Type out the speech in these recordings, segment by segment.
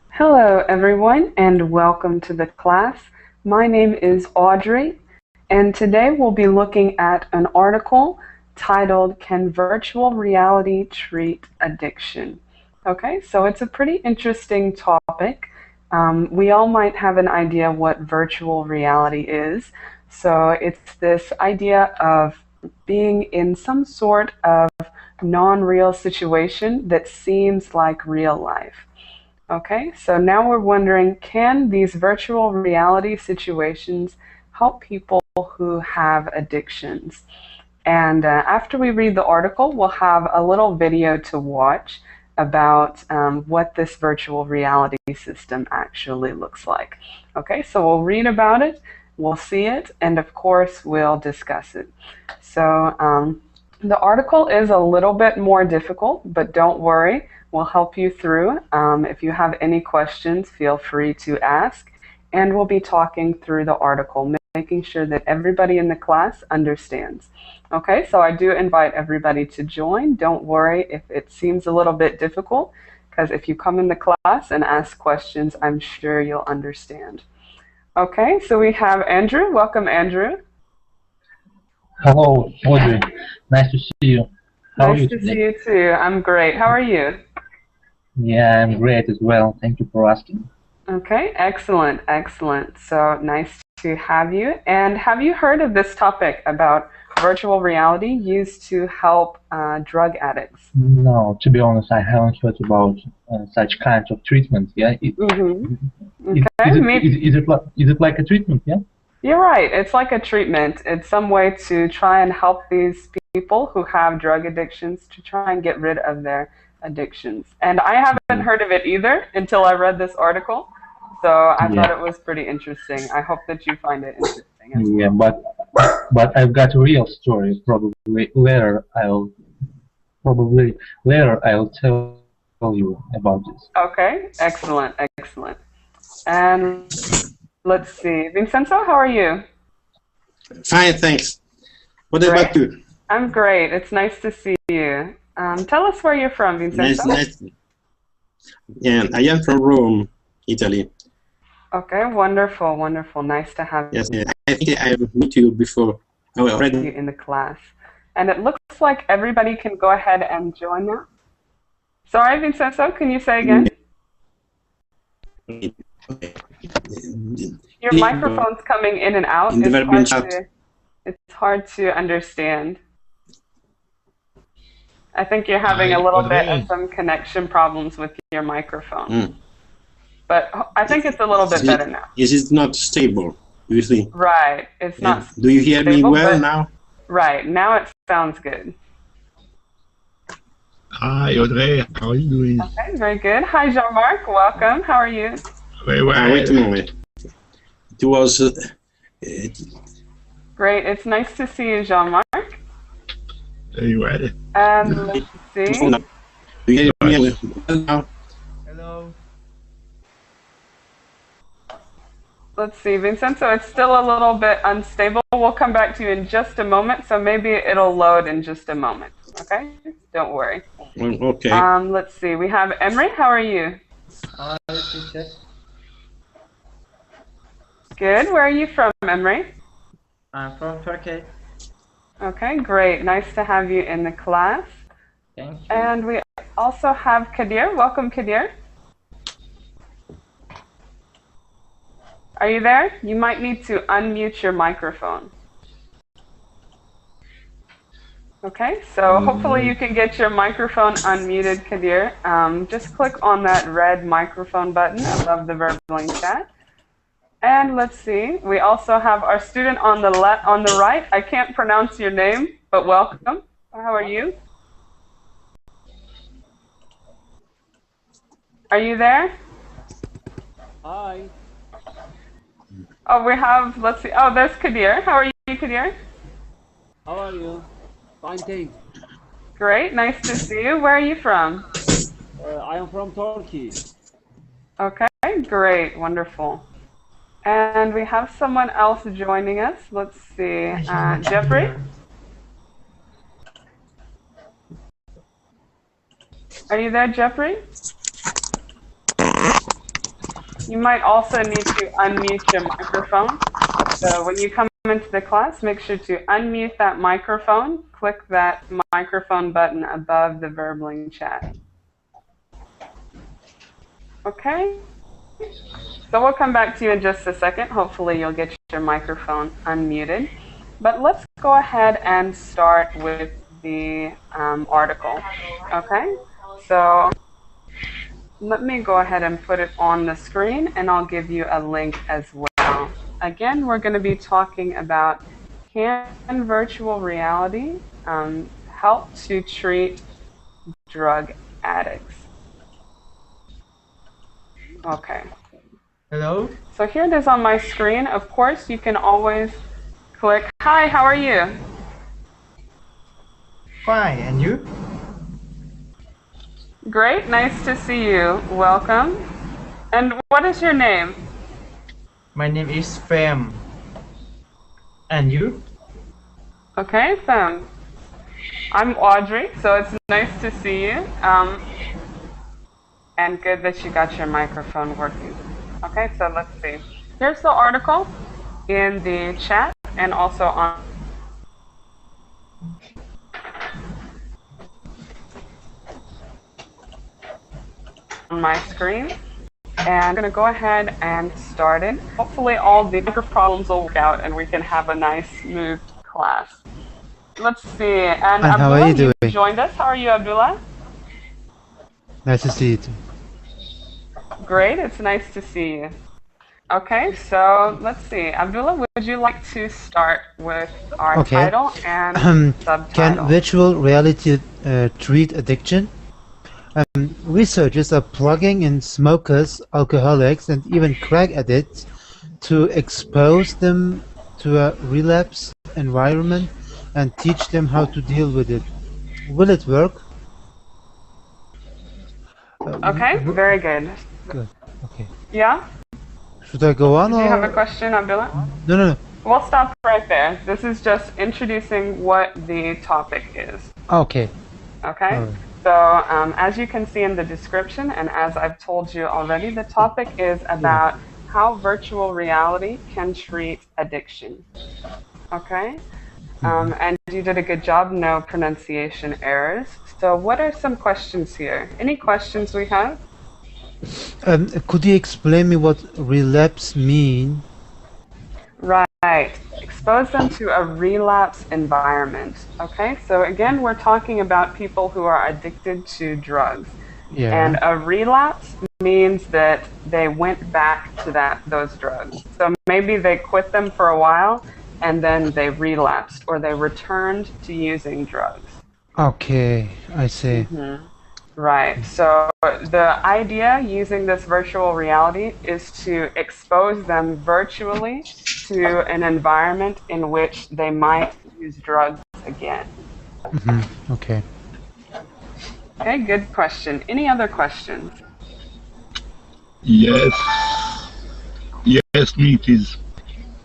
Hello everyone and welcome to the class. My name is Audrey and today we'll be looking at an article titled Can Virtual Reality Treat Addiction? Okay, so it's a pretty interesting topic. We all might have an idea what virtual reality is. So it's this idea of being in some sort of non-real situation that seems like real life. Okay, so now we're wondering, can these virtual reality situations help people who have addictions? And after we read the article, we'll have a little video to watch about what this virtual reality system actually looks like. Okay, so we'll read about it, we'll see it, and of course we'll discuss it. So the article is a little bit more difficult, but don't worry. We'll help you through. If you have any questions, feel free to ask, and we'll be talking through the article, making sure that everybody in the class understands. Okay, so I do invite everybody to join. Don't worry if it seems a little bit difficult, because if you come in the class and ask questions, I'm sure you'll understand. Okay, so we have Andrew. Welcome, Andrew. Hello, Audrey. Nice to see you. How are you today? Nice to see you too. I'm great. How are you? Yeah, I'm great as well. Thank you for asking. Okay, excellent, excellent. So nice to have you. And have you heard of this topic about virtual reality used to help drug addicts? No, to be honest, I haven't heard about such kinds of treatment. Yeah. Is it like a treatment? Yeah. You're right. It's like a treatment. It's some way to try and help these people who have drug addictions to try and get rid of their addictions. And I haven't heard of it either until I read this article. So I thought it was pretty interesting. I hook that you find it interesting as well. Yeah, but I've got a real story. Probably later I'll tell you about this. Okay, excellent, excellent. And let's see, Vincenzo, how are you? Fine, thanks. What about you? I'm great. It's nice to see you. Tell us where you're from, Vincenzo. Nice. Yeah, I am from Rome, Italy. Okay, wonderful, wonderful. Nice to have you. Yes, I think I have met you before. I already in the class. And it looks like everybody can go ahead and join now. Sorry, Vincenzo, can you say again? Your microphone's coming in and out. It's hard to understand. I think you're having a little bit of some connection problems with your microphone. But I think it's a little bit better now. Is it not stable, do you think? Right. It's not Do you hear me well now? Right. Now it sounds good. Hi, Audrey. How are you doing? Okay, very good. Hi, Jean-Marc. Welcome. How are you? Very well. Wait a moment. It was... Great. It's nice to see you, Jean-Marc. Very well. Let's see. Do you hear me well now? Hello. Let's see, Vincenzo, it's still a little bit unstable. We'll come back to you in just a moment, so maybe it'll load in just a moment, okay? Don't worry. Okay. Let's see, we have Emre. How are you? Hi, teacher. Good. Where are you from, Emre? I'm from Turkey. Okay, great. Nice to have you in the class. Thank you. And we also have Kadir. Welcome, Kadir. Are you there? You might need to unmute your microphone. Okay, so hopefully you can get your microphone unmuted, Kadir. Just click on that red microphone button above the verbal chat. And let's see, we also have our student on the right. I can't pronounce your name, but welcome. How are you? Are you there? Hi. Oh, we have, let's see, oh, there's Kadir. How are you, Kadir? How are you? Fine, thanks. Great, nice to see you. Where are you from? I am from Turkey. Okay, great, wonderful. And we have someone else joining us. Let's see. Jeffrey? Are you there, Jeffrey? You might also need to unmute your microphone. So when you come into the class, make sure to unmute that microphone. Click that microphone button above the Verbling chat. Okay? So we'll come back to you in just a second. Hopefully you'll get your microphone unmuted. But let's go ahead and start with the article. Okay? So let me go ahead and put it on the screen, and I'll give you a link as well. Again, we're going to be talking about, can virtual reality help to treat drug addicts? Okay. Hello? So here it is on my screen. Of course, you can always click. Hi, how are you? Fine, and you? Great, nice to see you. Welcome. And what is your name? My name is Fam. And you? Okay, Fem. I'm Audrey, so it's nice to see you. And good that you got your microphone working. Okay, so let's see. Here's the article in the chat and also on my screen. And I'm going to go ahead and start it. Hopefully all the micro problems will work out and we can have a nice, smooth class. Let's see. And Abdullah, how are you doing? Joined us. How are you, Abdullah? Nice to see you too. Great. It's nice to see you. Okay, so let's see. Abdullah, would you like to start with our title and subtitle? Can virtual reality treat addiction? Researchers are plugging in smokers, alcoholics, and even crack addicts to expose them to a relapse environment and teach them how to deal with it. Will it work? Okay, very good. Good. Okay. Yeah? Should I go on? Do you have a question, Abdullah? No. We'll stop right there. This is just introducing what the topic is. Okay. Okay? All right. So as you can see in the description, and as I've told you already, the topic is about how virtual reality can treat addiction. Okay? And you did a good job, no pronunciation errors. So what are some questions here? Any questions we have? Could you explain me what relapse mean? Right. Expose them to a relapse environment. Okay, so again, we're talking about people who are addicted to drugs. Yeah. And a relapse means that they went back to those drugs. So maybe they quit them for a while and then they relapsed or they returned to using drugs. Okay, I see. Right. So the idea using this virtual reality is to expose them virtually to an environment in which they might use drugs again. Okay. Okay, good question. Any other questions? Yes. Yes, me please.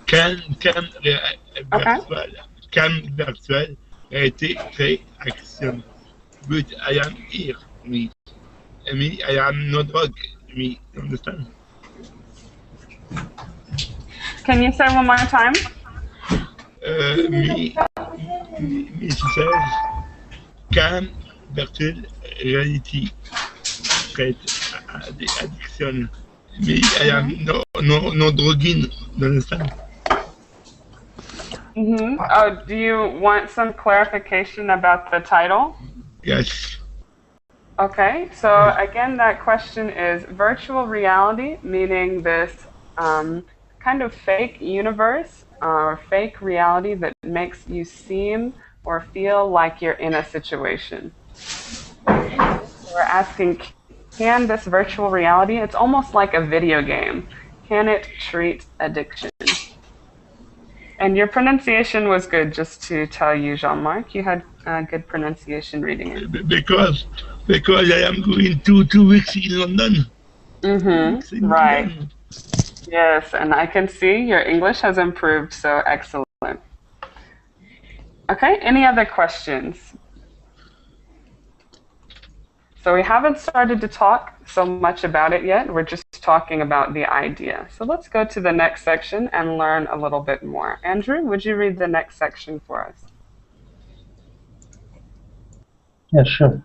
Can virtual reality create action? But I am here, me. I am not drug, me. Understand? Can you say one more time? Me says, can virtual reality create addiction? Me, I am no drugging. Understand? Oh, do you want some clarification about the title? Yes. Okay, so again, that question is virtual reality, meaning this kind of fake universe or fake reality that makes you seem or feel like you're in a situation. We're asking, can this virtual reality, it's almost like a video game, can it treat addiction? And your pronunciation was good, just to tell you, Jean-Marc. You had good pronunciation reading it. Because I am going 2 weeks in London. Right. Yes, and I can see your English has improved, so excellent. Okay, any other questions? So we haven't started to talk so much about it yet. We're just talking about the idea. So let's go to the next section and learn a little bit more. Andrew, would you read the next section for us? Yeah, sure.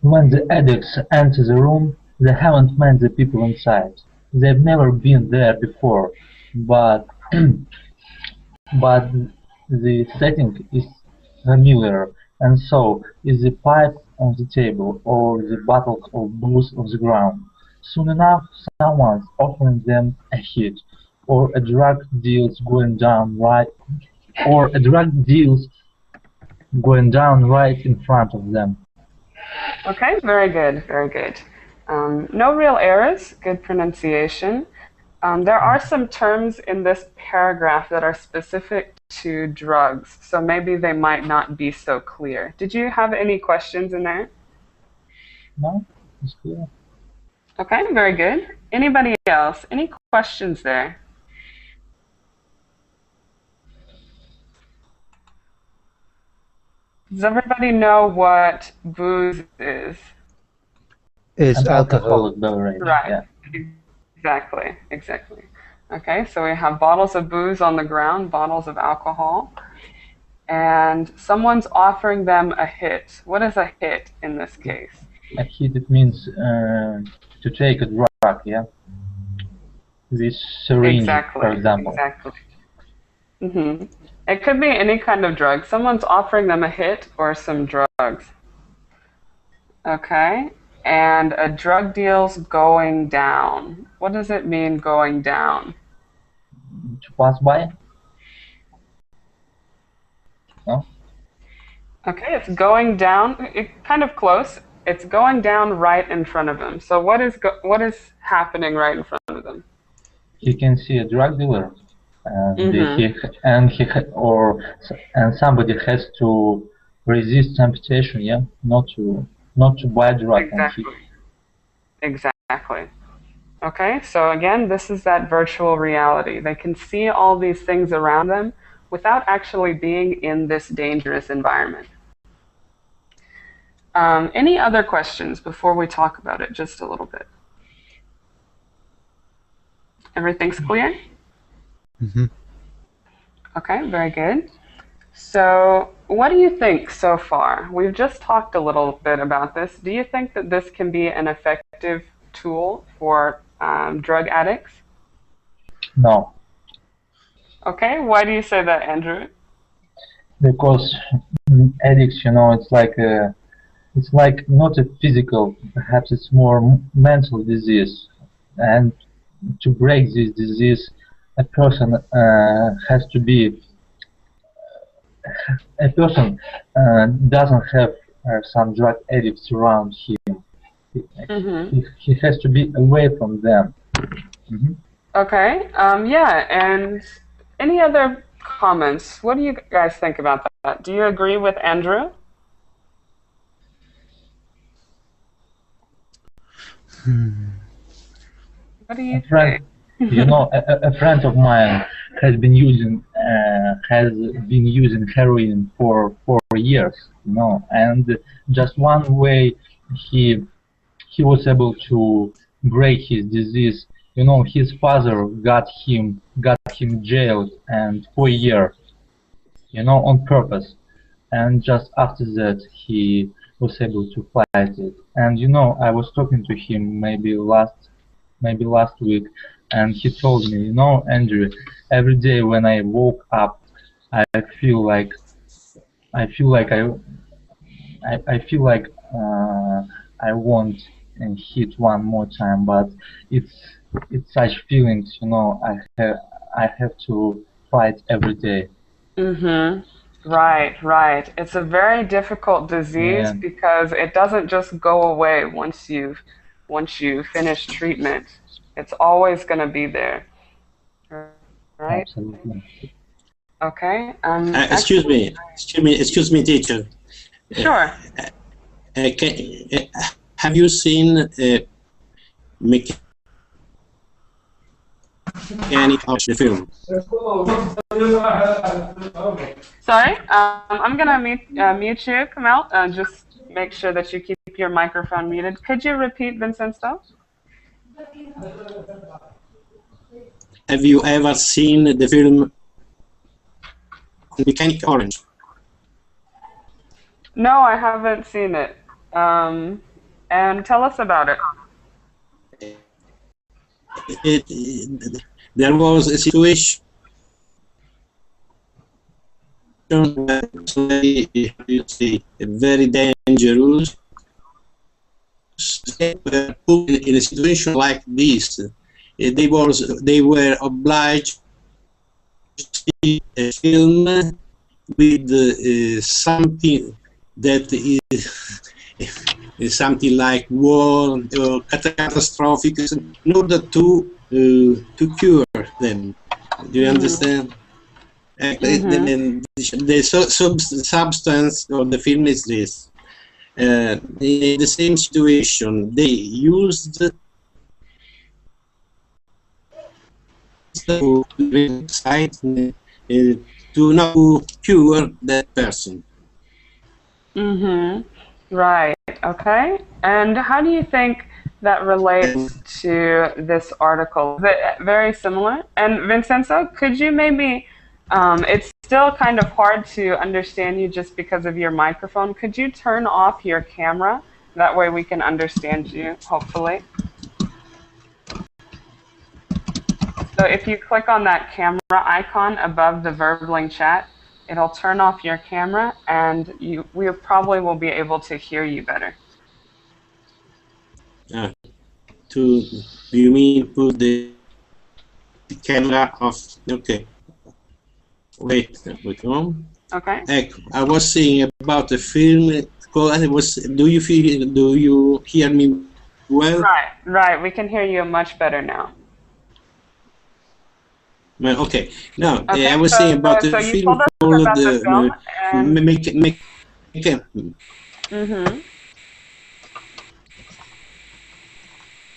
When the addicts enter the room, they haven't met the people inside. They've never been there before, but but the setting is familiar, and so is the pipe on the table or the bottles of booze on the ground. Soon enough, someone's offering them a hit, or a drug deal's going down right in front of them. Okay, very good, very good. No real errors, good pronunciation. There are some terms in this paragraph that are specific to drugs, so maybe they might not be so clear. Did you have any questions in there? No, it's clear. Okay, very good. Anybody else? Any questions there? Does everybody know what booze is? Is An alcohol. alcoholic beverage. Right. Yeah. Exactly, exactly. Okay, so we have bottles of booze on the ground, bottles of alcohol, and someone's offering them a hit. What is a hit in this case? A hit, it means to take a drug, yeah? This syringe, Exactly, for example. exactly. It could be any kind of drug. Someone's offering them a hit or some drugs. Okay, and a drug deal's going down. What does it mean, going down? To pass by? No? Okay, it's going down. Kind of close. It's going down right in front of him. So what is happening right in front of them? He can see a drug dealer, and somebody has to resist temptation, yeah, not to buy drug. Exactly. Exactly. Okay, so again, this is that virtual reality. They can see all these things around them without actually being in this dangerous environment. Any other questions before we talk about it just a little bit? Everything's clear? Mm-hmm. Okay, very good. So what do you think so far? We've just talked a little bit about this. Do you think that this can be an effective tool for drug addicts? No, Okay, why do you say that, Andrew? because addicts, it's like not a physical, perhaps it's more mental disease, and to break this disease, a person doesn't have some drug addicts around him. He has to be away from them. Okay, yeah, and any other comments? What do you guys think about that? Do you agree with Andrew? What do you think? A friend of mine has been using heroin for 4 years, and just one way he was able to break his disease. His father got him jailed and 4 years, on purpose, and just after that he was able to fight it. And I was talking to him maybe last week, and he told me, Andrew, every day when I woke up, I feel like I want and hit one more time, but it's such feelings, I have to fight every day. Right. It's a very difficult disease because it doesn't just go away once you finish treatment. It's always going to be there. Right? Absolutely. Okay. Excuse me, teacher. Sure. have you seen mechanic of the film? Sorry, I'm gonna mute you, Kamal. Just make sure that you keep your microphone muted. Could you repeat, Vincenzo? Have you ever seen the film Mechanic Orange? No, I haven't seen it. And tell us about it. There was a situation very dangerous. They were put in a situation like this. They were obliged to see a film with something that is something like war or catastrophic, in order to cure them. Do you understand? The substance of the film is this. In the same situation, they used site to not cure that person. Right. Okay. And how do you think that relates to this article? Is it very similar? And Vincenzo, could you maybe, it's still kind of hard to understand you just because of your microphone. Could you turn off your camera? That way we can understand you, hopefully. So if you click on that camera icon above the Verbling chat, it'll turn off your camera and we probably will be able to hear you better. Do you mean put the camera off? Okay. Wait. Okay. I was saying about the film. Do you hear me well? Right. We can hear you much better now. Okay. Now Okay, I was saying about the film called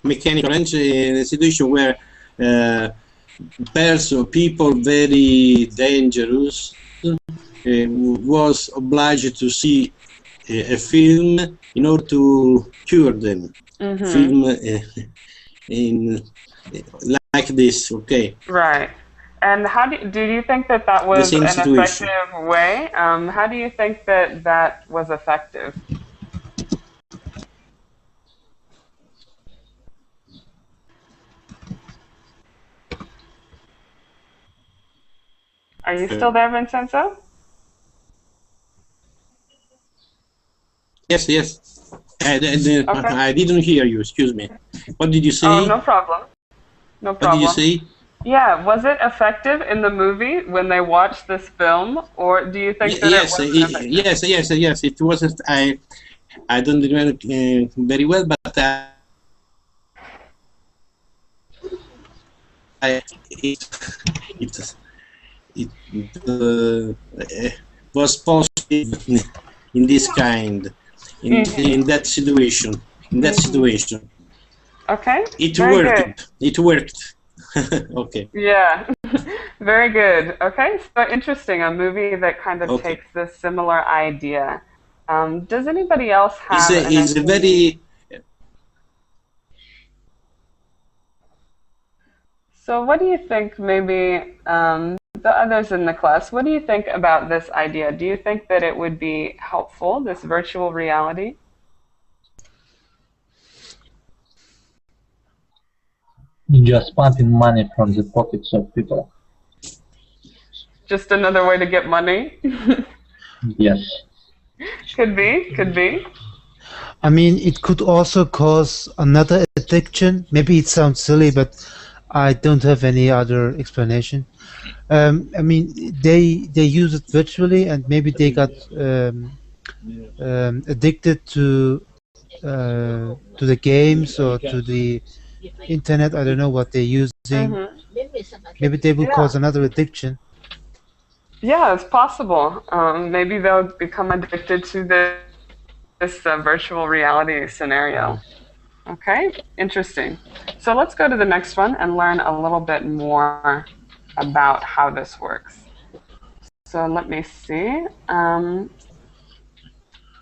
Mechanic Orange, in a situation where people very dangerous was obliged to see a film in order to cure them. Film like this, okay. Right. And how do you think that was an effective way? How do you think that was effective? Are you still there, Vincenzo? Yes. I didn't hear you, excuse me. What did you say? Oh, no problem. What did you say? Yeah, was it effective in the movie when they watched this film, or do you think that it wasn't effective? Yes, it wasn't. I don't remember very well, but it was positive in this kind, in that situation. Okay. It worked. It worked. Okay. Yeah. Very good. Okay. So interesting. A movie that kind of takes this similar idea. Does anybody else have? It's a very. So what do you think? Maybe the others in the class. What do you think about this idea? Do you think that it would be helpful? This virtual reality? Just pumping money from the pockets of people. Just another way to get money? Yes. Could be. I mean, it could also cause another addiction. Maybe it sounds silly, but I don't have any other explanation. I mean, they use it virtually, and maybe they got addicted to the games or to the internet. I don't know what they're using. Maybe they will cause another addiction. Yeah, it's possible. Maybe they'll become addicted to this virtual reality scenario. Okay, interesting. So let's go to the next one and learn a little bit more about how this works. So let me see.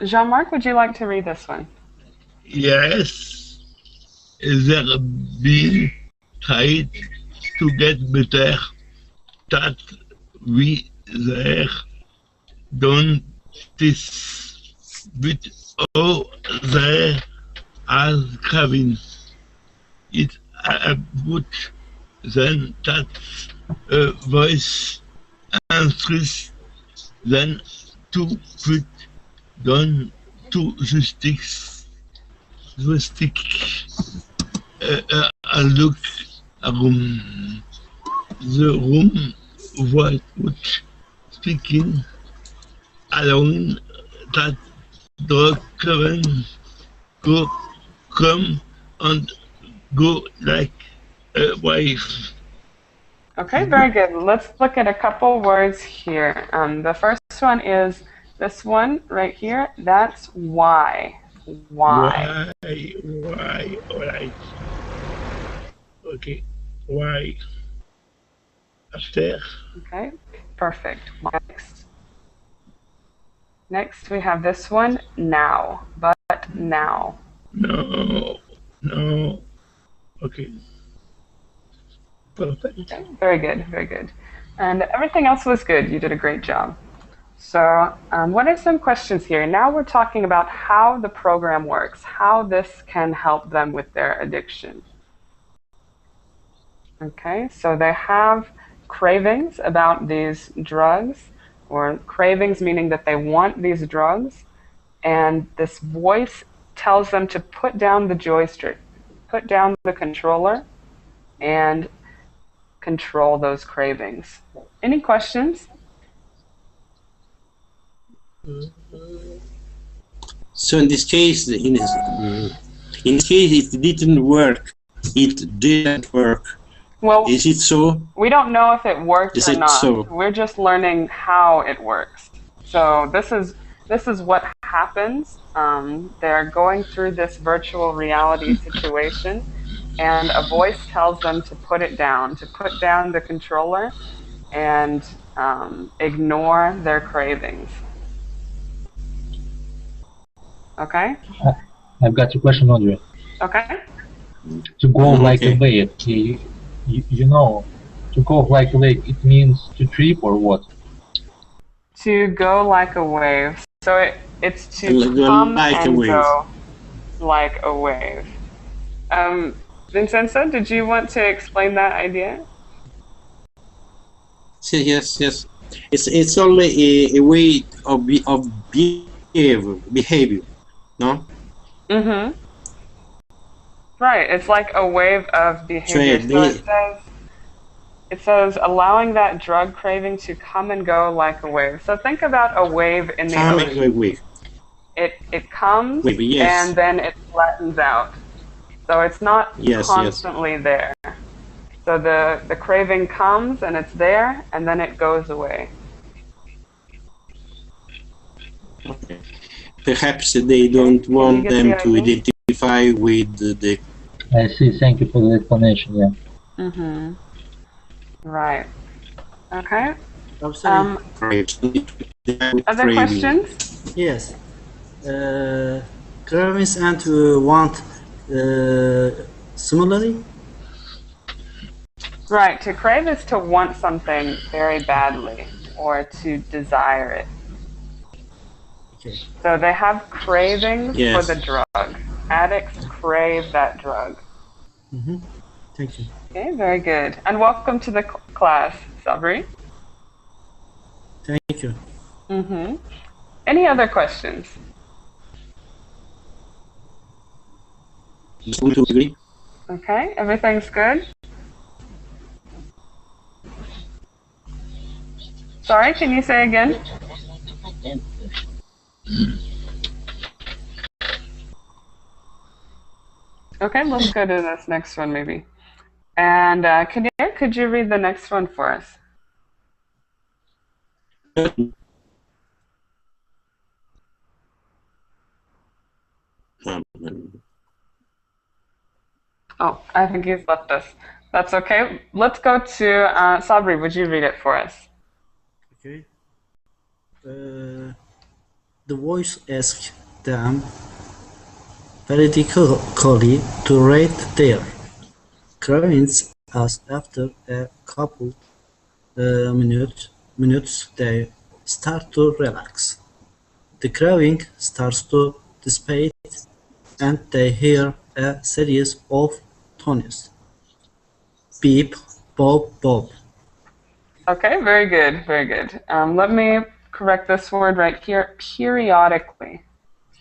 Jean-Marc, would you like to read this one? Yes, there been tried to get better that we there don't this but oh there as Kevin it about then that voice answers then to put down to the sticks the stick a look room the room was speaking allowing that drug current go come and go like a wave. Okay, very good. Let's look at a couple words here. The first one is this one right here. That's why. Why. Why? All right. Okay. Why? After. Okay, perfect. Next. Next we have this one, now. But now. No. No. Okay. Perfect. Okay, very good, very good. And everything else was good. You did a great job. So what are some questions here? Now we're talking about how the program works, how this can help them with their addiction. Okay, so they have cravings about these drugs, or cravings meaning that they want these drugs, and this voice tells them to put down the joystick, put down the controller, and control those cravings. Any questions? So in this case, in this case, it didn't work. It didn't work. Well, is it so? We don't know if it worked Is or it not. so? We're just learning how it works. So this is what happens. They're going through this virtual reality situation, and a voice tells them to put it down, to put down the controller, and ignore their cravings. Okay? I've got a question, Audrey. Okay? To go like a Okay. wave, you know, to go like a wave, it means to trip or what? To go like a wave. So it's to Go come like a and wave. go like a wave. Vincenzo, did you want to explain that idea? Yes, yes. It's only a way of behavior, no? Mm-hmm. Right, it's like a wave of behavior. So it says allowing that drug craving to come and go like a wave. So think about a wave in the ocean. Wave. It comes Wave, yes. and then it flattens out. So it's not Yes, constantly there. So the craving comes and it's there and then it goes away. Okay. Perhaps they don't want get them the to idea? identify with the I see. Thank you for the explanation. Yeah. Mm-hmm. Right. Okay. craves. Other Craving. questions? Yes. Cravings and want similarly? Right. To crave is to want something very badly or to desire it. Okay. So they have cravings Yes. for the drug. Addicts crave that drug. Mm-hmm. Thank you. Okay, very good. And welcome to the class, Sabri. Thank you. Mm-hmm. Any other questions? Would you agree? Okay, everything's good? Sorry, can you say again? Okay, let's go to this next one maybe. And Kadir, could you read the next one for us? Um, Oh, I think he's left us. That's okay. Let's go to Sabri. Would you read it for us? Okay. The voice asked them periodically to rate their cravings as after a couple minutes they start to relax. The craving starts to dissipate and they hear a series of tones. Beep, bob, bob. Okay, very good, very good. Let me correct this word right here. Periodically.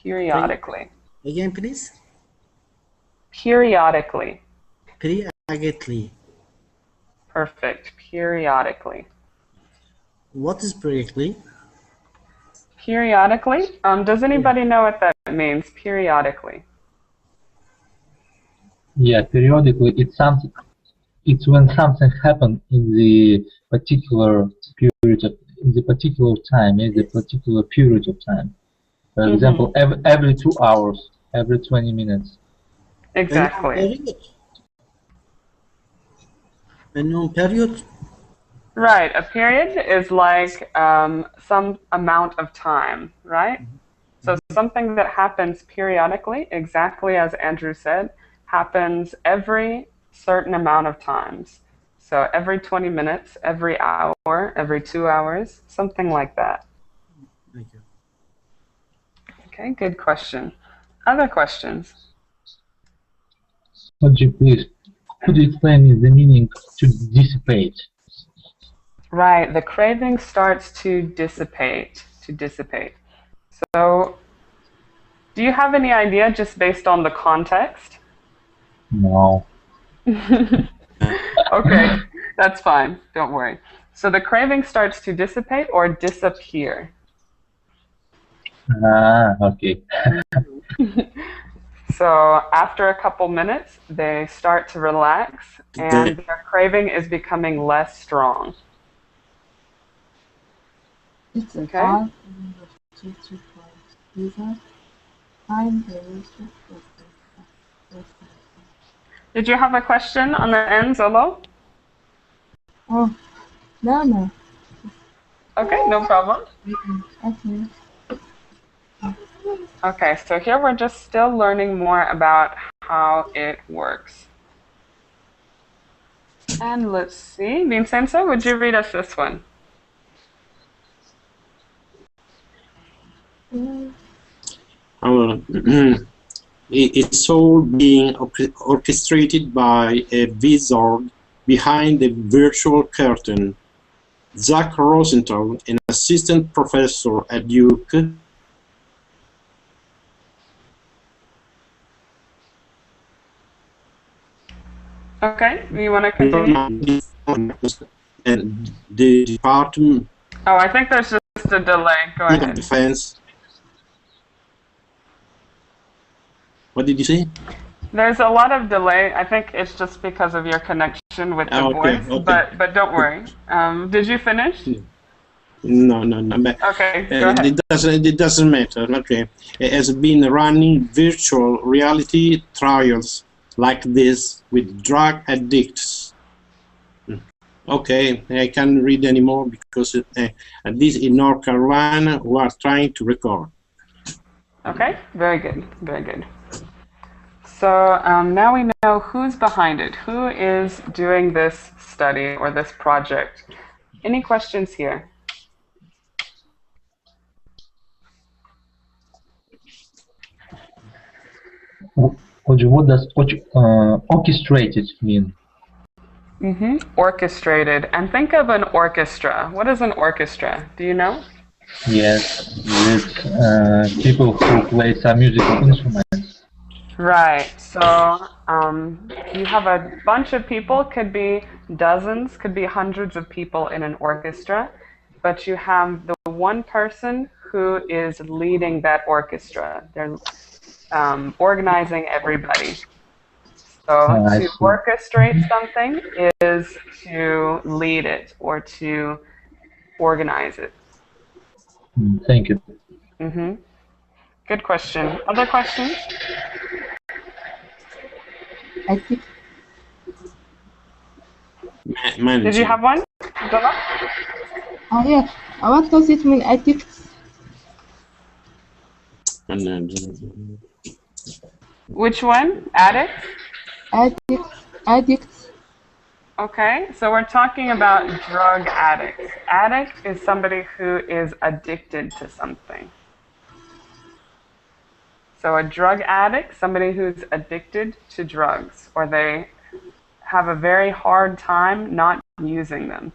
Periodically. Again, please. Periodically. Periodically. Perfect. Periodically. What is periodically? Periodically? Does anybody know what that means? Periodically. Yeah, periodically it's something. It's when something happens in the particular period of, in the particular time, in the particular period of time. For example, every 2 hours, every 20 minutes. Exactly. Unknown period? Right. A period is like some amount of time, right? So something that happens periodically, exactly as Andrew said, happens every certain amount of times. So every 20 minutes, every hour, every 2 hours, something like that. Thank you. Okay, good question. Other questions? Audrey, please, could you explain the meaning to dissipate? Right, the craving starts to dissipate, So, do you have any idea just based on the context? No. Okay, that's fine. Don't worry. So the craving starts to dissipate or disappear. Ah, okay. So after a couple minutes, they start to relax and their craving is becoming less strong. Okay? Did you have a question on the end, Zolo? Oh, no. Okay, no problem. Okay. Okay, so here we're just still learning more about how it works. And let's see, Vincenzo, would you read us this one? It's all being orchestrated by a wizard behind the virtual curtain. Zach Rosenthal, an assistant professor at Duke, Okay, you want to continue? and the Department Oh, I think there's just a delay. Go of ahead. Defense. What did you say? There's a lot of delay. I think it's just because of your connection with the voice, but don't worry. Did you finish? No. Okay, go ahead. It doesn't matter. Okay, it has been running virtual reality trials like this with drug addicts. Okay, I can't read anymore because this is North Carolina who are trying to record. Okay, very good, very good. So now we know who's behind it. Who is doing this study or this project? Any questions here? Audrey, what does orchestrated mean? Orchestrated. And think of an orchestra. What is an orchestra? Do you know? Yes, it's people who play some musical instruments. Right. So you have a bunch of people, could be dozens, could be hundreds of people in an orchestra, but you have the one person who is leading that orchestra. They're organizing everybody. So to orchestrate something is to lead it or to organize it. Thank you. Good question. Other questions? Addict. Did you have one? Zola? Yeah. What does it mean, addicts? Which one? Addicts? Addicts. Okay, so we're talking about drug addicts. Addict is somebody who is addicted to something. So a drug addict, somebody who's addicted to drugs, or they have a very hard time not using them.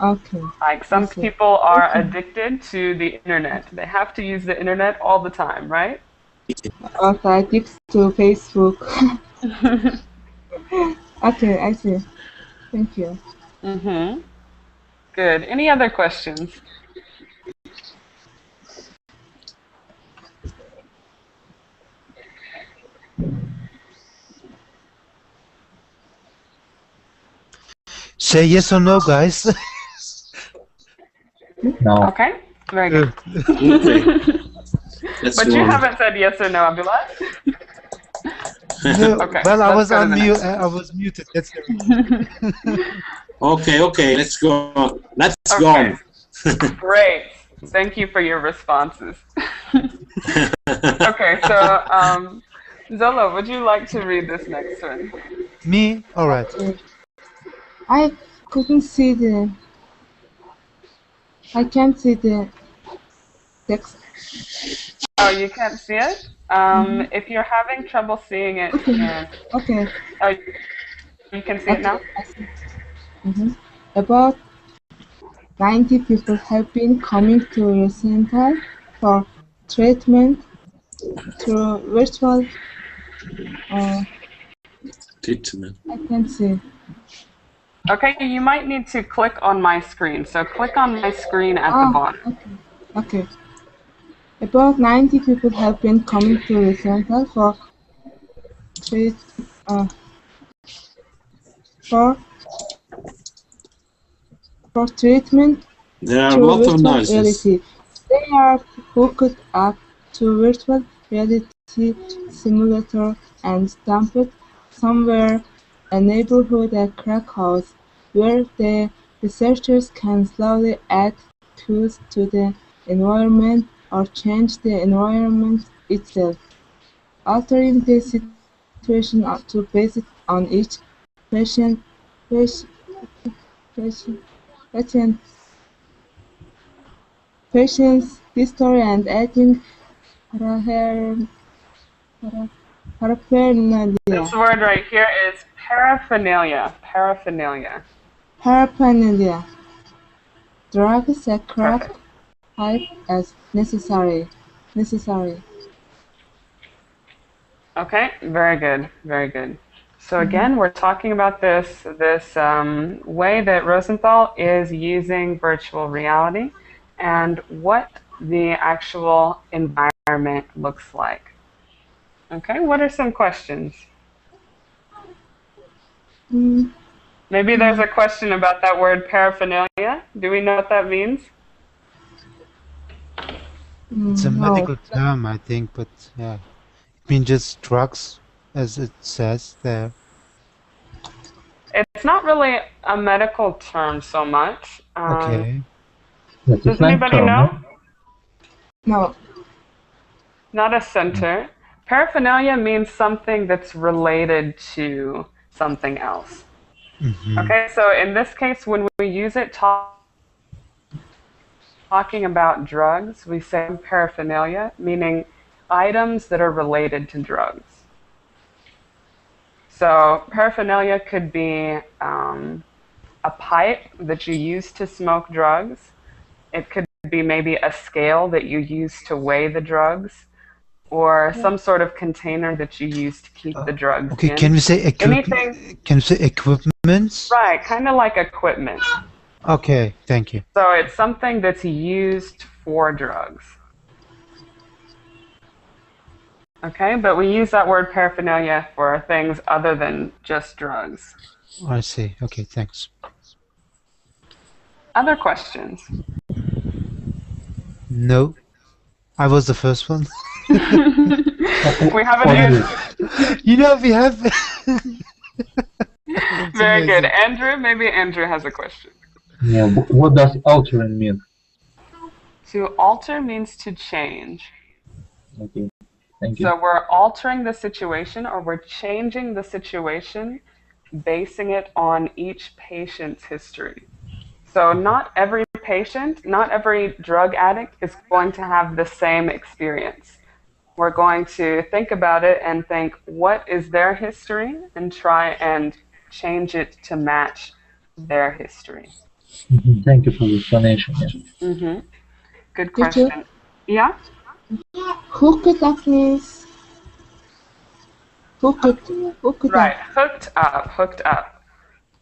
Okay. Like some people are addicted to the internet. They have to use the internet all the time, right? Also addicts to Facebook. Okay, I see. Thank you. Mm-hmm. Good. Any other questions? Say yes or no, guys. No. Okay, very good. Okay. But you haven't said yes or no, Abdullah. No, Okay, well, I let's was go to on the mute. next. I was muted. That's the reason. Okay, let's go on. Let's go Okay. on. Great. Thank you for your responses. Okay, so Zola, would you like to read this next one? Me? All right. I couldn't see the. I can't see the text. Oh, you can't see it? If you're having trouble seeing it, Okay. oh, you can see it now? I see. About 90 people have been coming to the center for treatment through virtual. Treatment. I can't see. Okay, you might need to click on my screen. So click on my screen at the bottom. Okay. About 90 people have been coming to the center for treatment There are a through lot of virtual noises. reality. They are hooked up to virtual reality simulator and dumped somewhere a neighborhood at Krakow, where the researchers can slowly add cues to the environment or change the environment itself, altering the situation to base it on each patient's history and adding paraphernalia. This word right here is paraphernalia. Paraphernalia. Paraphernalia. Drugs are cracked pipe as necessary. Okay, very good, very good. So again, we're talking about this way that Rosenthal is using virtual reality and what the actual environment looks like. Okay, what are some questions? Maybe there's a question about that word paraphernalia. Do we know what that means? It's a medical term, I think, but yeah. It means just drugs, as it says there. It's not really a medical term so much. Okay. Does anybody know? No. Not a center. Paraphernalia means something that's related to something else. Okay, so in this case, when we use it talking about drugs, we say paraphernalia, meaning items that are related to drugs. So paraphernalia could be a pipe that you use to smoke drugs. It could be maybe a scale that you use to weigh the drugs, or some sort of container that you use to keep the drugs Okay, in. can we say Anything, can you say equipment? right, kind of like equipment. Okay, thank you. So it's something that's used for drugs. Okay, but we use that word paraphernalia for things other than just drugs. I see. Okay, thanks. Other questions? No. I was the first one. We have an answer. You know, we have. Very good. Andrew, maybe Andrew has a question. Yeah, what does altering mean? To alter means to change. Okay, thank you. So we're altering the situation, or we're changing the situation, basing it on each patient's history. So not every patient, not every drug addict is going to have the same experience. We're going to think about it and think, what is their history, and try and change it to match their history. Thank you for the explanation. Yeah. Good question. Yeah? Hooked up means hooked Right, up. hooked up.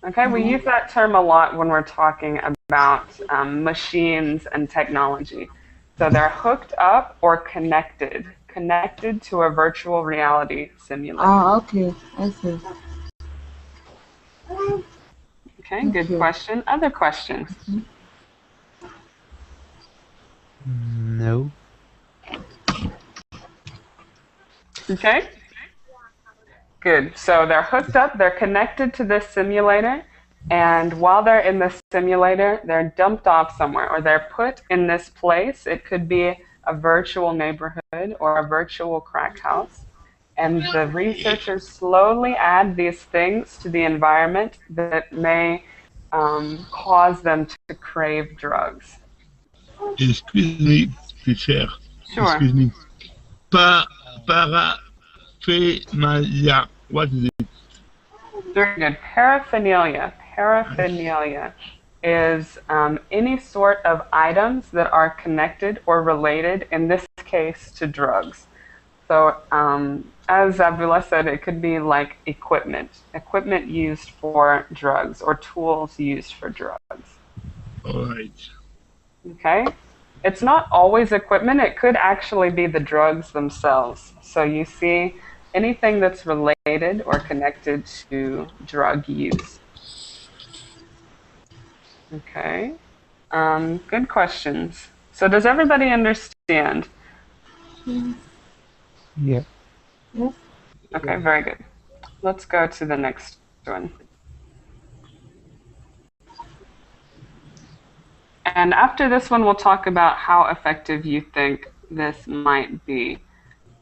Okay, we use that term a lot when we're talking about machines and technology. So they're hooked up or connected to a virtual reality simulator. Ah, okay, I see. Okay, good question. Other questions? No. Okay. Good. So they're hooked up, they're connected to this simulator, and while they're in the simulator, they're dumped off somewhere, or they're put in this place. It could be a virtual neighborhood or a virtual crack house. And the researchers slowly add these things to the environment that may cause them to crave drugs. Excuse me, teacher. Sure. Excuse me. Paraphernalia. What is it? Very good. Paraphernalia. Paraphernalia is any sort of items that are connected or related, in this case, to drugs. So as Abdullah said, it could be like equipment used for drugs, or tools used for drugs. All right. Okay? It's not always equipment. It could actually be the drugs themselves. So you see anything that's related or connected to drug use. Okay. Good questions. So does everybody understand? Yeah. Yes. Okay, very good. Let's go to the next one. And after this one, we'll talk about how effective you think this might be.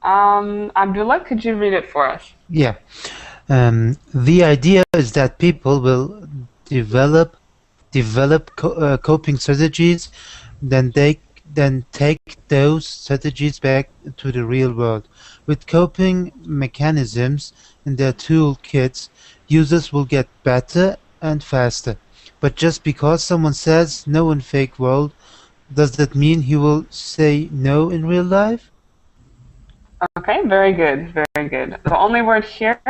Abdullah, could you read it for us? Yeah. The idea is that people will develop coping strategies, then take those strategies back to the real world. With coping mechanisms in their toolkits, users will get better and faster. But just because someone says no in fake world, does that mean he will say no in real life? Okay, very good, very good. The only word here,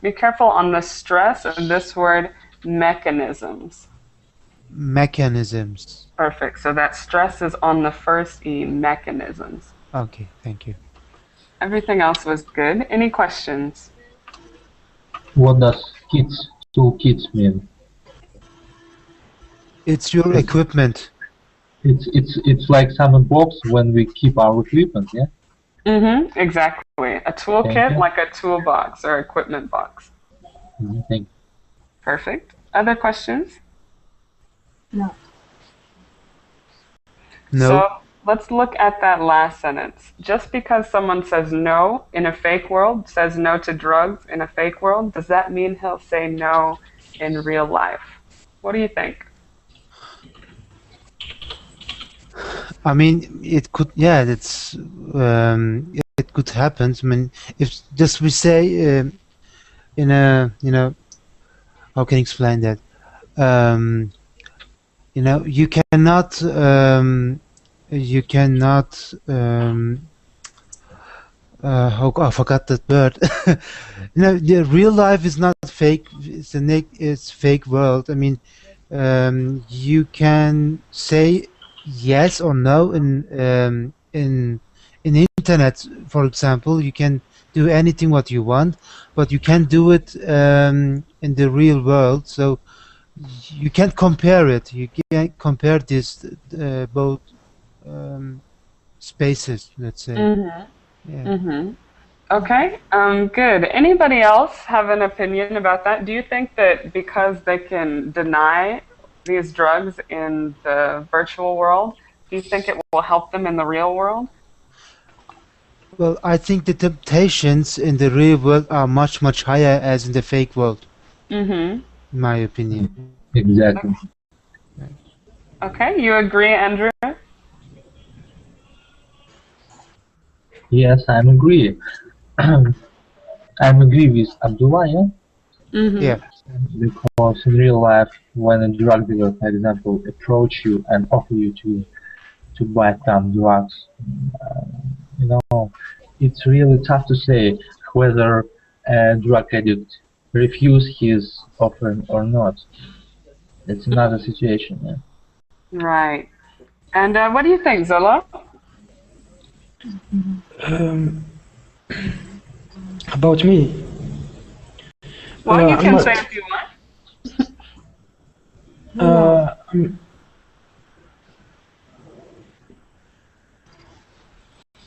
be careful on the stress of this word, mechanisms. Mechanisms. Perfect. So that stress is on the first E, mechanisms. Okay, thank you. Everything else was good. Any questions? What does toolkits mean? It's your equipment. It's like some box when we keep our equipment, yeah? Exactly. A toolkit, like a toolbox or equipment box. Thank you. Perfect. Other questions? No. No. So let's look at that last sentence. Just because someone says no in a fake world, says no to drugs in a fake world, does that mean he'll say no in real life? What do you think? I mean, it could. Yeah, it's. It could happen. I mean, if just we say in a, how can I explain that? You cannot. I forgot that word. The real life is not fake. It's fake world. I mean, you can say yes or no in internet, for example. You can do anything what you want, but you can't do it in the real world. So you can't compare it. You can't compare this both spaces, let's say. Yeah. Okay, good. Anybody else have an opinion about that? Do you think that because they can deny these drugs in the virtual world, do you think it will help them in the real world? Well, I think the temptations in the real world are much, much higher as in the fake world, in my opinion. Exactly. Okay, you agree, Andrew? Yes, I'm agree. I'm agree with Abdullah, yeah? Yeah. Because in real life, when a drug dealer, for example, approach you and offer you to buy some drugs, you know, it's really tough to say whether a drug addict refuse his offer or not. It's another situation. Yeah. Right. And what do you think, Zola? About me. Well, you can say if you want.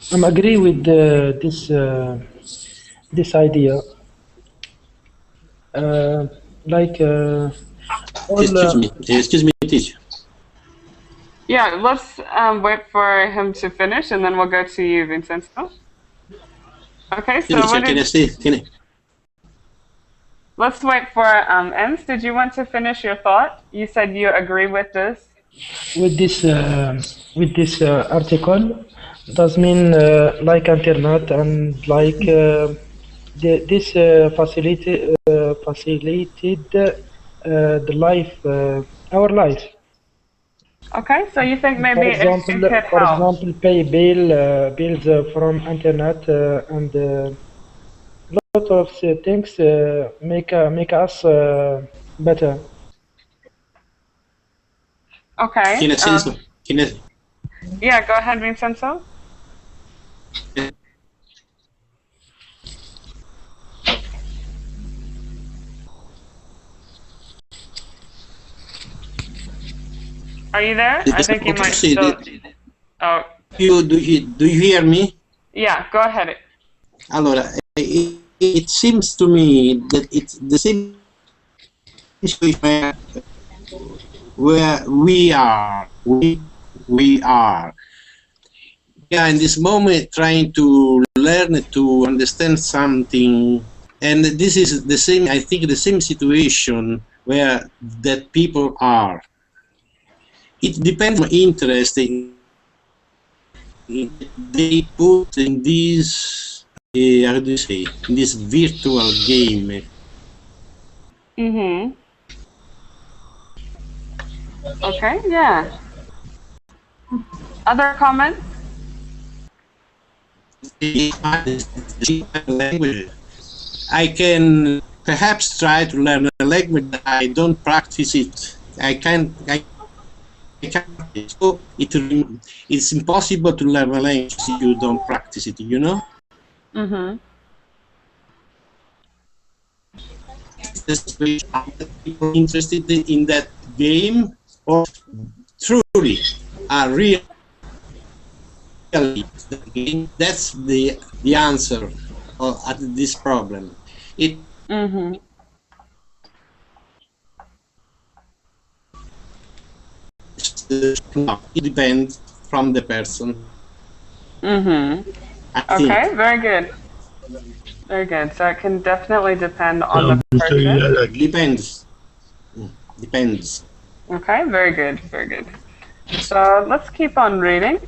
I'm agree with this idea. Like all, Excuse me, teacher. Yeah, let's wait for him to finish, and then we'll go to you, Vincenzo. Okay, so let's wait for Enz. Did you want to finish your thought? You said you agree with this. With this article, does mean like internet and like this facilitated the life, our life. Okay, so you think maybe for example, it help. pay bills from internet and lot of things make us better. Okay. Yeah, go ahead, Vincenzo. Are you there? I think you might still... Oh. Do you hear me? Yeah, go ahead. Allora, it seems to me that it's the same situation where we are. We are in this moment trying to learn to understand something, and this is the same. I think the same situation where that people are. It depends on interest they put in this, how do you say, in this virtual game. Okay, yeah. Other comments? Language. I can perhaps try to learn a language, but I don't practice it. I can't. So it's impossible to learn a language if you don't practice it, you know? People interested in that game or truly are really the game. That's the answer at this problem. It it depends from the person. Okay, very good. Very good. So it can definitely depend on the person. Depends. Okay, very good, very good. So let's keep on reading.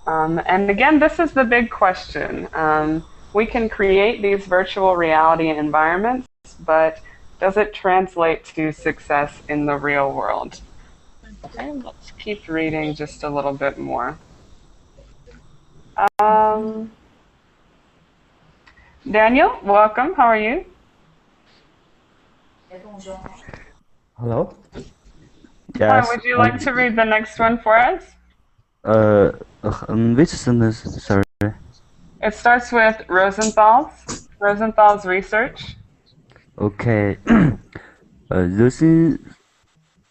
And again, this is the big question. We can create these virtual reality environments, but does it translate to success in the real world? Okay, let's keep reading just a little bit more. Daniel, welcome. How are you? Hello? Yes. Hi, would you like to read the next one for us? Which sentence, sorry? It starts with Rosenthal's research. Okay. Using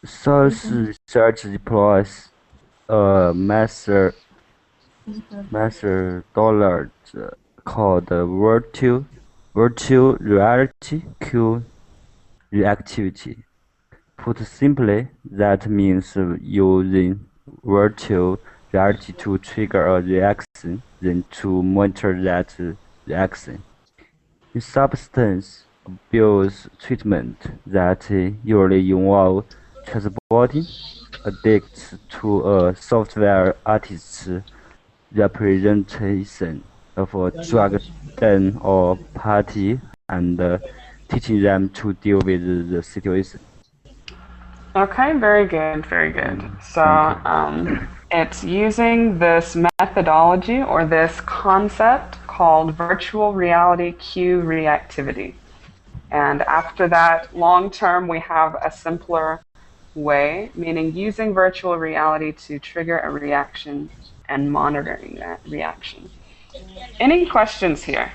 source research deploys a master Master Dollars called virtual reality Q reactivity. Put simply, that means using virtual reality to trigger a reaction, then to monitor that reaction. In substance abuse treatment that usually involve transporting addicts to a software artist's representation of a drug den or party and teaching them to deal with the situation. Okay, very good, very good. So it's using this methodology or this concept called virtual reality cue reactivity. And after that, long term, we have a simpler way, meaning using virtual reality to trigger a reaction and monitoring that reaction. Any questions here?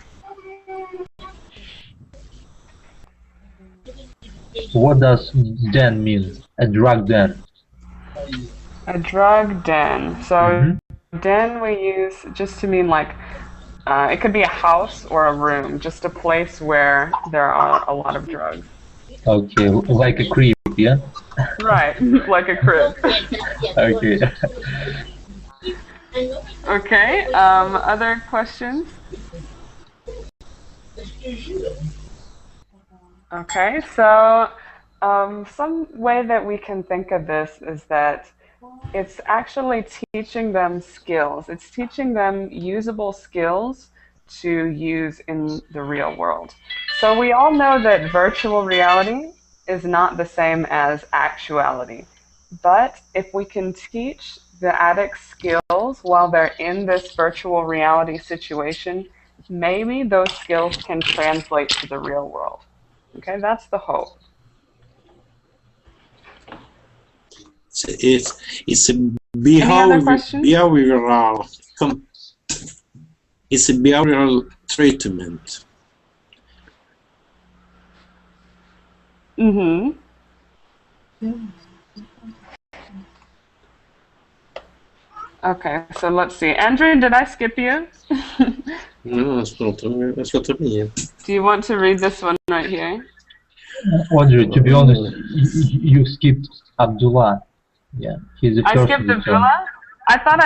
What does den mean? A drug den? A drug den. So den we use just to mean like, it could be a house or a room, just a place where there are a lot of drugs. Okay, like a crib, yeah? Right, like a crib. Okay. Okay, other questions? Okay, so some way that we can think of this is that it's actually teaching them skills. It's teaching them usable skills to use in the real world. So we all know that virtual reality is not the same as actuality. But if we can teach the addicts skills while they're in this virtual reality situation, maybe those skills can translate to the real world. Okay, that's the hope. It's a Any other questions? It's a behavioral treatment. Mm-hmm. Okay, so let's see. Andrew, did I skip you? No, ascolta me. Do you want to read this one right here? Audrey, to be honest, you skipped Abdullah. Yeah, he's the I first skipped return. Abdullah? I thought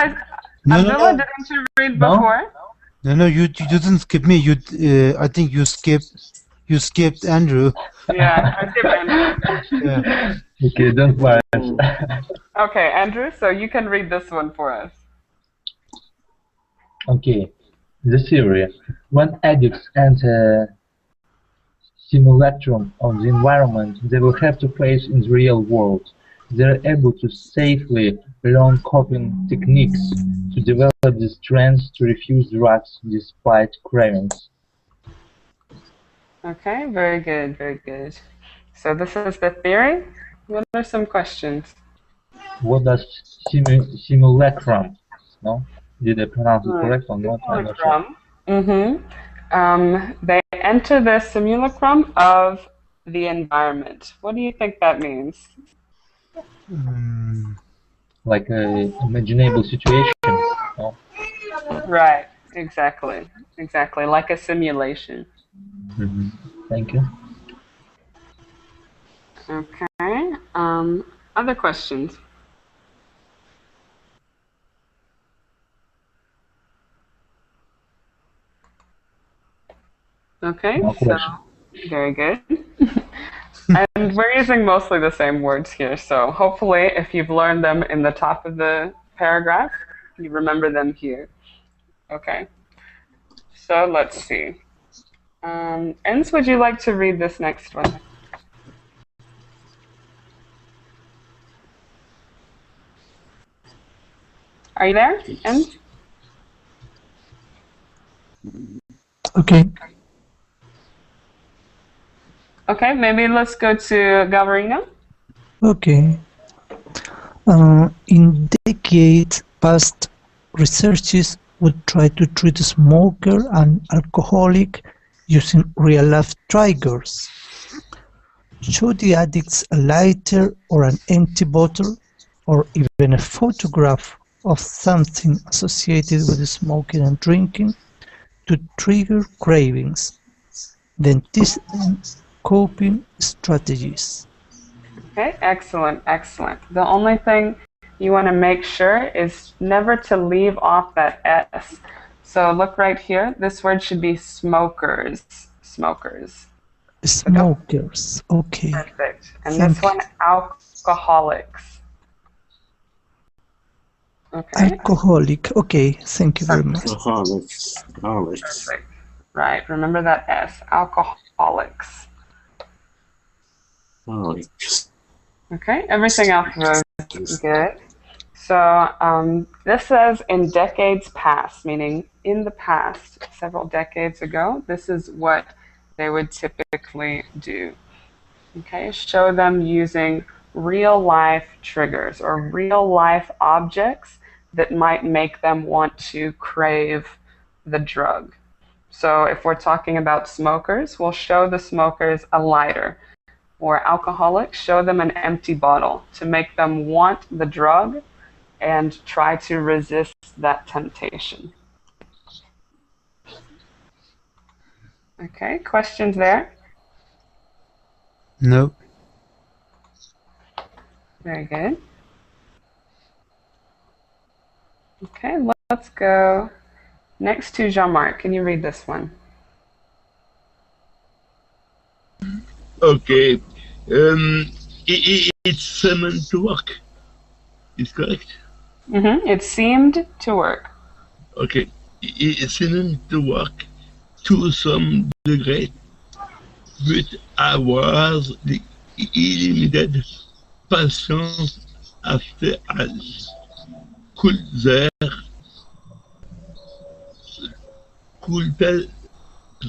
Abdullah, didn't you read before? No, you didn't skip me. I think you skipped Andrew. Yeah, I skipped Andrew. Yeah. Okay, don't worry. Okay, Andrew, so you can read this one for us. Okay, the theory. When addicts enter simulacrum of the environment they will have to face in the real world, they are able to safely learn coping techniques, to develop the strength to refuse drugs despite cravings. Okay, very good, very good. So this is the theory. What are some questions? What does simulacrum? No? Did I pronounce it correct or not? I'm not sure. Mm-hmm. They enter the simulacrum of the environment. What do you think that means? Like an imaginable situation. No? Right, exactly, like a simulation. Mm-hmm. Thank you. Okay. Other questions? Okay, so very good. And we're using mostly the same words here, so hopefully if you've learned them in the top of the paragraph, you remember them here. Okay, so let's see. Ens, would you like to read this next one? Are you there, Ens? Okay. Okay, maybe let's go to Gavarina. Okay. In decades past, researchers would try to treat a smoker and alcoholic using real-life triggers. Show the addicts a lighter or an empty bottle, or even a photograph of something associated with smoking and drinking to trigger cravings. Then these coping strategies. Okay, excellent, excellent. The only thing you want to make sure is never to leave off that S. So look right here. This word should be smokers. Smokers. Smokers. Okay. Perfect. And this one, alcoholics. Okay. Alcoholic. Okay. Thank you very much. Alcoholics. Perfect. Right. Remember that S. Alcoholics. Alcoholics. Okay. Everything else was good. So this says in decades past, meaning in the past, several decades ago, this is what they would typically do. Okay, show them using real life triggers or real life objects that might make them want to crave the drug. So if we're talking about smokers, we'll show the smokers a lighter. Or alcoholics, show them an empty bottle to make them want the drug and try to resist that temptation. Okay, questions there? No. Very good. Okay, let's go next to Jean-Marc. Can you read this one? Okay. It's meant to work. Is correct? It seemed to work. Okay. It seemed to work to some degree, but I was the limited patience after all. Could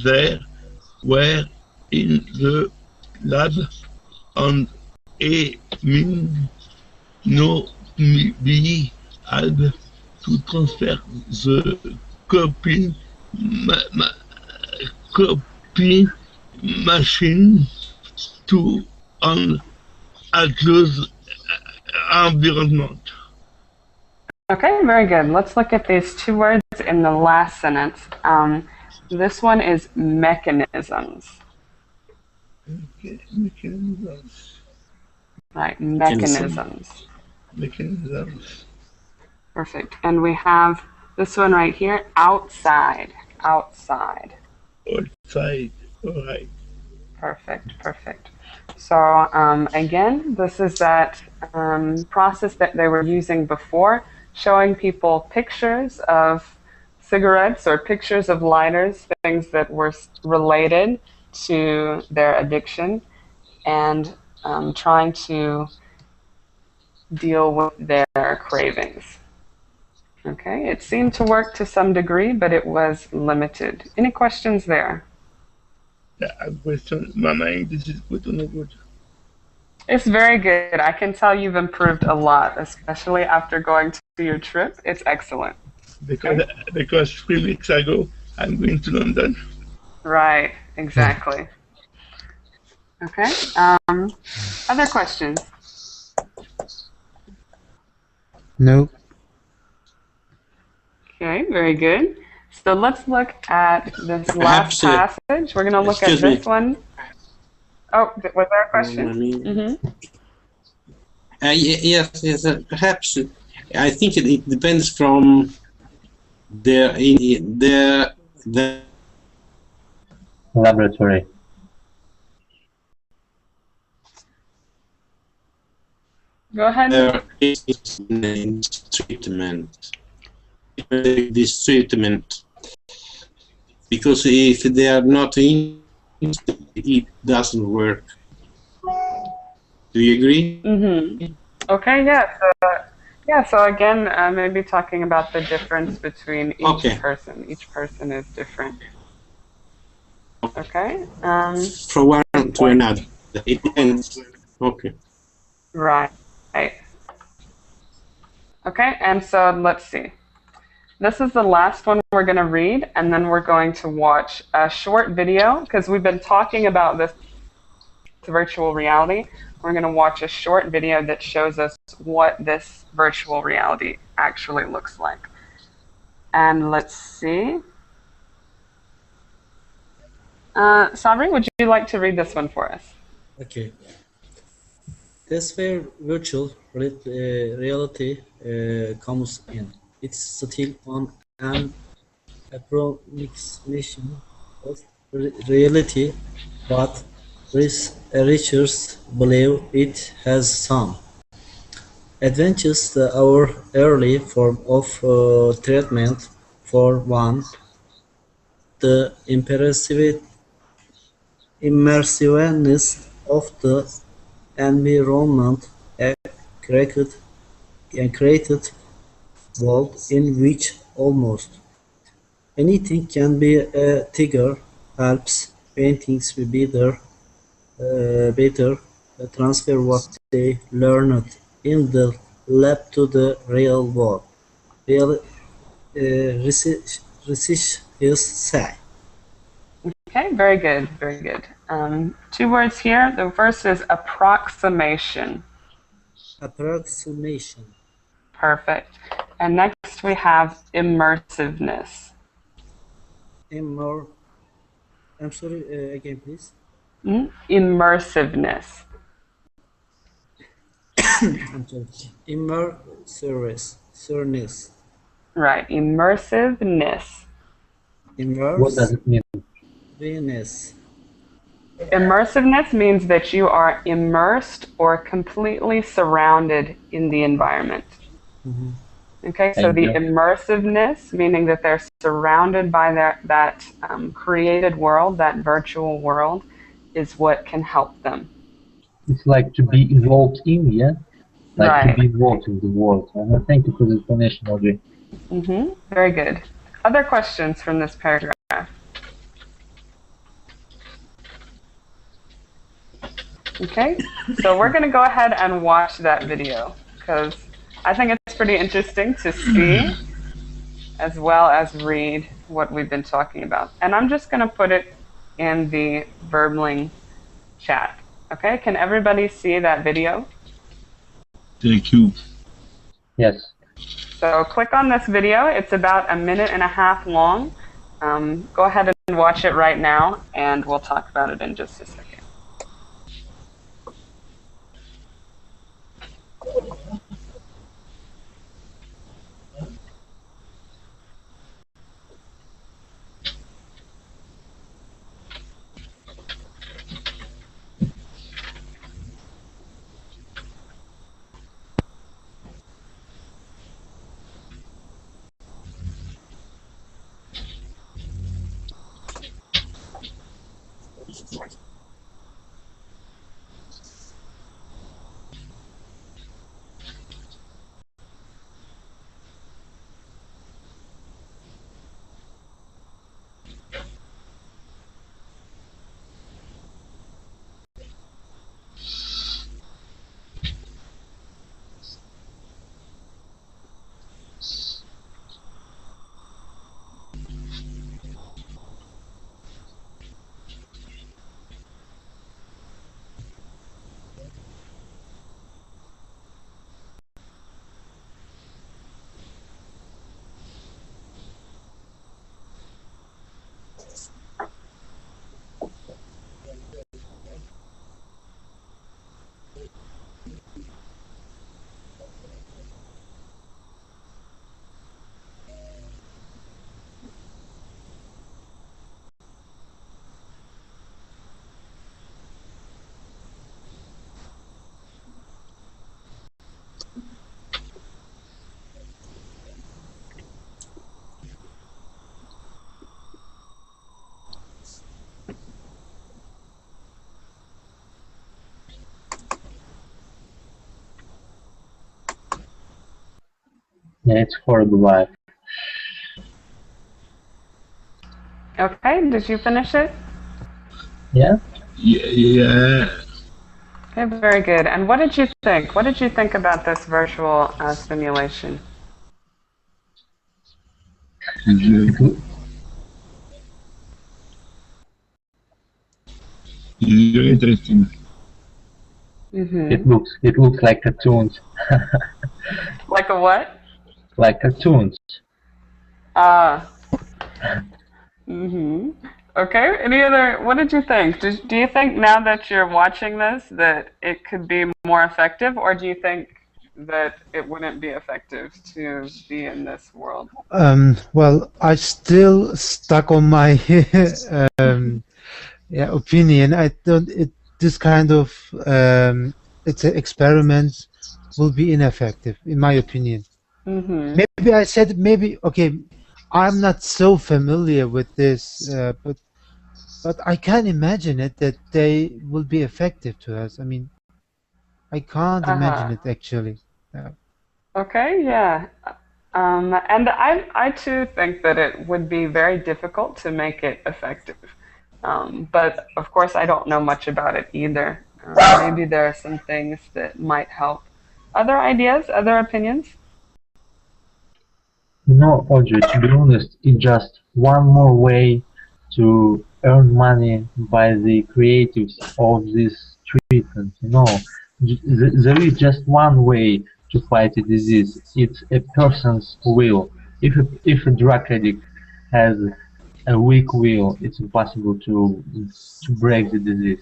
there were in the lab and a mean no be able to transfer the copy machine to an closed environment. Okay, very good. Let's look at these two words in the last sentence. This one is mechanisms. Mechanisms. Right, mechanisms. Mechanisms. Perfect. And we have this one right here, outside. Outside. Outside. All right. Perfect, perfect. So again, this is that process that they were using before, showing people pictures of cigarettes or pictures of lighters, things that were related to their addiction, and trying to deal with their cravings. Okay, it seemed to work to some degree, but it was limited. Any questions there? Yeah, I question my mind. This is good or not good? It's very good. I can tell you've improved a lot, especially after going to your trip. It's excellent. Because 3 weeks ago, I'm going to London. Right, exactly. Okay, other questions? No. Okay, very good. So let's look at this last passage. We're going to look at this one. Oh, was there a question? Yes, perhaps. I think it depends from the laboratory. Go ahead. Treatment. This treatment, because if they are not in, it doesn't work. Do you agree? Okay, yeah. So again, maybe talking about the difference between each person. Each person is different. Okay. From one to another. It depends. Okay. Right. Okay, and so let's see. This is the last one we're going to read, and then we're going to watch a short video, because we've been talking about this virtual reality, we're going to watch a short video that shows us what this virtual reality actually looks like. And let's see. Sabri, would you like to read this one for us? Okay. That's where virtual reality comes in. It's still on an approximation of reality, but researchers believe it has some advantages. Our early form of treatment, for one, the immersiveness of the environment, a created world in which almost anything can be a tiger, helps paintings be better transfer what they learned in the lab to the real world. Real researchers say. Okay, very good, very good. 2 words here. The first is approximation. Approximation. Perfect. And next we have immersiveness. I'm sorry, again, please. Immersiveness. I'm sorry. Immersiveness. Right, immersiveness. What does it mean? Immersiveness means that you are immersed or completely surrounded in the environment. Mm-hmm. Okay, so the immersiveness, meaning that they're surrounded by that created world, that virtual world, is what can help them. It's like to be involved in, yeah? Like right. to be involved in the world. Thank you for the explanation, Audrey. Very good. Other questions from this paragraph? Okay, so we're going to go ahead and watch that video because I think it's pretty interesting to see as well as read what we've been talking about. And I'm just going to put it in the Verbling chat. Okay, can everybody see that video? Thank you. Yes. So click on this video. It's about 1.5 minutes long. Go ahead and watch it right now, and we'll talk about it in just a second. Yeah, it's horrible life. Okay, did you finish it? Yeah? Yeah. Okay, very good. And what did you think? What did you think about this virtual simulation? Very interesting. It looks like cartoons. Like a what? Like cartoons. Ah. Okay. Any other? What did you think? Do you think now that you're watching this that it could be more effective, or do you think that it wouldn't be effective to be in this world? Well, I still stuck on my opinion. I don't. This kind of it's an experiment will be ineffective, in my opinion. Maybe I said okay. I'm not so familiar with this, but I can imagine it that they will be effective to us. I mean, I can't imagine it actually. Okay, yeah. And I too think that it would be very difficult to make it effective. But of course, I don't know much about it either. Maybe there are some things that might help. Other ideas? Other opinions? Audrey, to be honest, it's just one more way to earn money by the creatives of this treatment. There is just one way to fight a disease. It's a person's will. If a drug addict has a weak will, it's impossible to break the disease.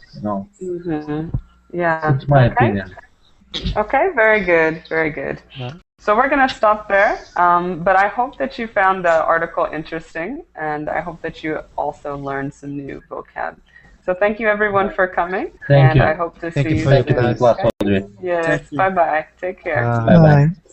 Yeah. That's my opinion. Okay, very good, very good. So we're going to stop there, but I hope that you found the article interesting, and I hope that you also learned some new vocab. So thank you everyone for coming, Thank you. I hope to see you Thank you for the soon. class, Audrey. Yes, bye-bye. Take care. Bye-bye.